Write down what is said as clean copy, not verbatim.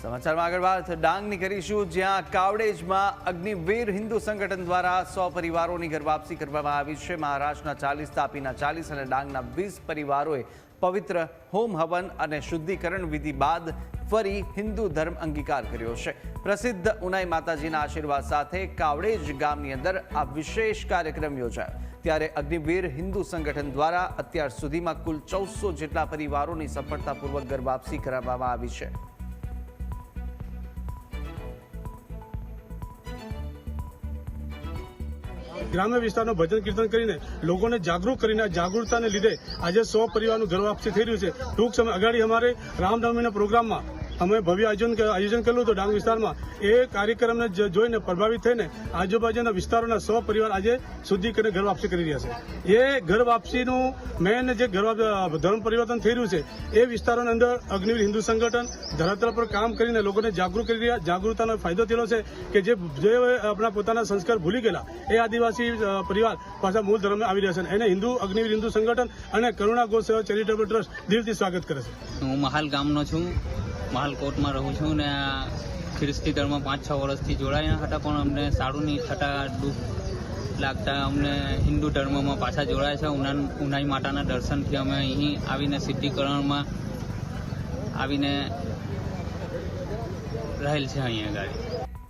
સમાચારમાં આગળ વાત ડાંગની કરીશું, જ્યાં કાવડેજમાં અગ્નિવીર હિન્દુ સંગઠન દ્વારા 100 પરિવારોની ઘર વાપસી કરવામાં આવી છે। મહારાષ્ટ્રના 40, તાપીના 40 અને ડાંગના 20 પરિવારોએ પવિત્ર હોમ હવન અને શુદ્ધિકરણ વિધિ બાદ ફરી હિન્દુ ધર્મ અંગીકાર કર્યો છે। પ્રસિદ્ધ ઉનાઈ માતાજીના આશીર્વાદ સાથે કાવડેજ ગામની અંદર આ વિશેષ કાર્યક્રમ યોજાયો। ત્યારે અગ્નિવીર હિન્દુ સંગઠન દ્વારા અત્યાર સુધીમાં કુલ 1400 જેટલા પરિવારોની સફળતાપૂર્વક ઘર વાપસી કરવામાં આવી છે। ग्राम्य विस्तार भजन कीर्तन कर लोगों ने जागरूक कर जागरूकता ने लीधे आज 100 परिवार घर वापसी थी रही है। टूंक समय अगाड़ी अमारे रामनवमी प्रोग्राम में अमे भव्य आयोजन करेलू तो डांग विस्तार में ए कार्यक्रम ने जोईने प्रभावित थईने आजूबाजूना विस्तारोना 100 परिवार आज शुद्धिकरण घर वापसी कर रहा है। ये घर वापसी मेन जो धर्म परिवर्तन थी रह्यु छे ए विस्तारों अंदर अग्निवीर हिंदू संगठन धरातल पर काम कर लोगों ने जागरूक कर रहा। जागरूकता फायदो थयो छे कि जे अपना पोताना संस्कार भूली गया ए आदिवासी परिवार पाछा मूल धर्म में आवी रह्या छे। एने अग्निवीर हिंदू संगठन और करुणा गो सेवा चेरिटेबल ट्रस्ट दिलथी स्वागत करे छे। हूँ महाल गामनो छूँ, महालकोट में रहूँ छूँ ने ख्रिस्ती धर्म 5-6 वर्षथी जोड़ाया हता पण अमने सारू नहीं थता दुख लागता अमने हिंदू धर्म में पाछा जोड़ाया छे। उनाई माताना दर्शन थी अमे अहीं आवीने सिद्धिकरण में आवीने रहेल छे। अहीं आगाड़ी